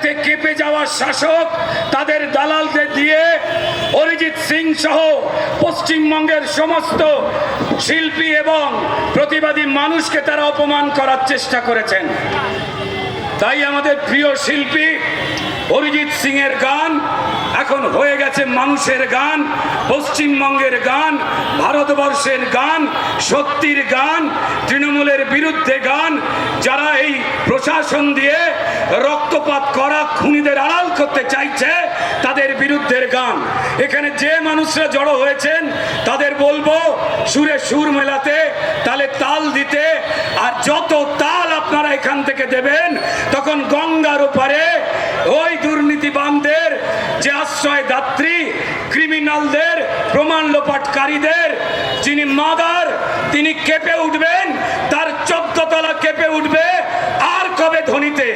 ভয়েতে কেঁপে যাওয়া শাসক তাদের দালালদের দিয়ে অরিজিৎ সিং সহ পশ্চিমবঙ্গের সমস্ত শিল্পী এবং প্রতিবাদী মানুষকে তারা অপমান করার চেষ্টা করেছেন। তাই আমাদের প্রিয় শিল্পী অরিজিৎ সিং এর গান এখন হয়ে গেছে মানুষের গান, পশ্চিমবঙ্গের গান, ভারতবর্ষের গান, সত্যির গান, তৃণমূলের বিরুদ্ধে গান। যারা এই প্রশাসন দিয়ে রক্তপাত করা খুনিদের আড়াল করতে চাইছে তাদের বিরুদ্ধের গান। এখানে যে মানুষরা জড়ো হয়েছেন তাদের বলবো সুরে সুর মেলাতে, তালে তাল দিতে। আর যত তাল আপনারা এখান থেকে দেবেন তখন গঙ্গার ওপারে ওই দুর্নীতিবানদের, যে আশ্রয়দাত্রী ক্রিমিনালদের, প্রমাণ লোপাটকারীদের যিনি মাদার, তিনি কেঁপে উঠবেন, তার 14 তলা কেঁপে উঠবে। আর কবে ধনীতে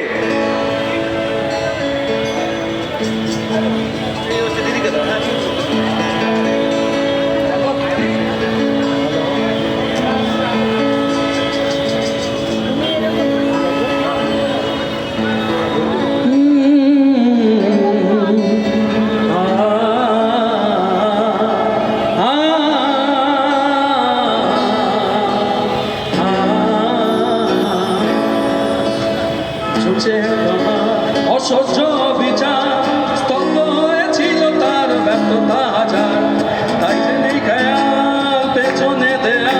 অসহ্য বিচার স্তব্ধ হয়েছিল তার ব্যর্থতা হাজার। তাই যে নেই খেয়াল পেছনে দেয়া,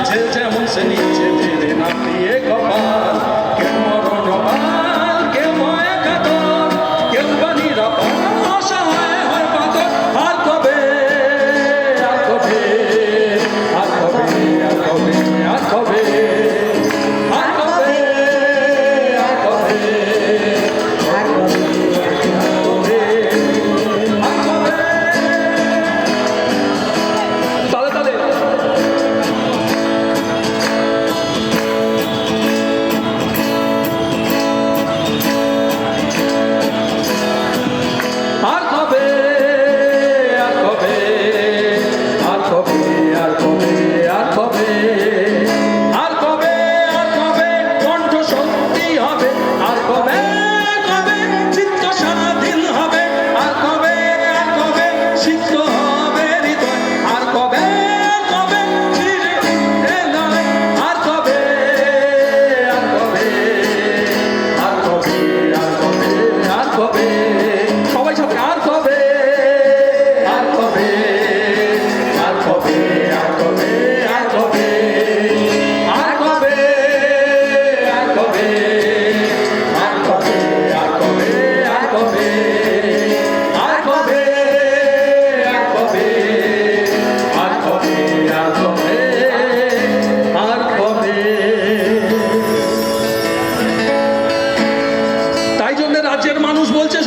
যে যেমন সে নিচে টেনে নামিয়ে কপাল। কেউ মরণবাল, কেউ ভয়ে কাতর, কেউ বা নিরাপদ অসহায় হয় পাথর। আর কবে, আর কবে, আর কবে, আর কবে, আর কবে, আর কবে, আর কবে,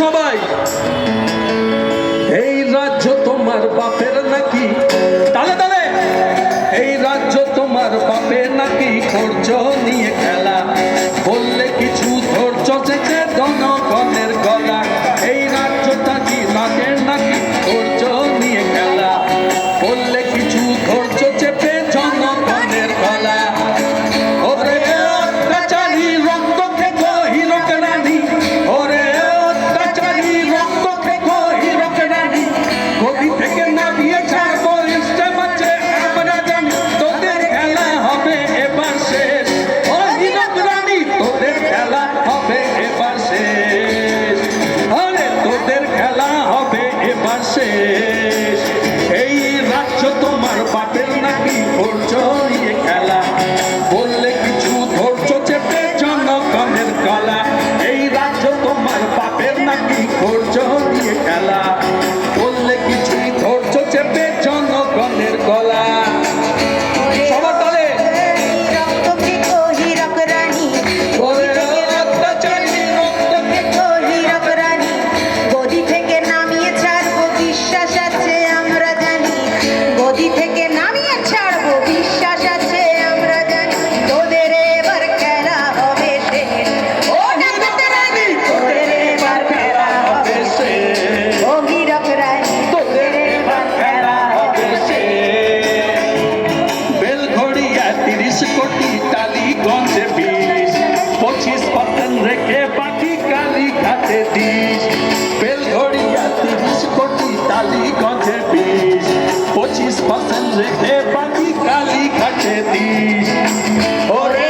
সবাই এই রাজ্য তোমার বাপের নাকি? তালে তালে এই রাজ্য তোমার বাপের নাকি? করছো নিয়ে খেলা, বললে কিছু ধরছো চেঁচে জনগণের গলা। এই রাজ্যটা কি বাপের নাকি? করছো নিয়ে খেলা, বললে কিছু ধরছো চেপে জনগণের গলা। ওরে অত্যাচারী রক্ত খেকো হিরক রানী, ওরে গদি থেকে নামিয়ে ছাড়বো ইস্টে বাচ্চে আমরা জানি। তোদের খেলা হবে এবার শেষ, ও হিরক রানী তোদের খেলা হবে এবার শেষ। আরে তোদের খেলা হবে এবার শেষ। এই রাজ্য তোমার বাপের নাকি? করছো নিয়ে খেলা, বললে কিছু ধরছো চেপে জনগণের গলা। এই রাজ্য তোমার বাপের নাকি? করছো নিয়ে খেলা, বললে কিছুই ধরছো চেপে জনগণের গলা। সবার তালে রক্ত খেকো হিরক রানী, অত্যাচারী রক্ত খেকো হিরক রানী। গদি থেকে নামিয়ে ছাড়বো বিশ্বাস আছে আমরা জানি, গদি থেকে ঘাটে 30, বেলঘড়িয়া 30 কোটি, টালিগঞ্জে 20, 25% রেখে বাকি কালীঘাটে 30। ওরে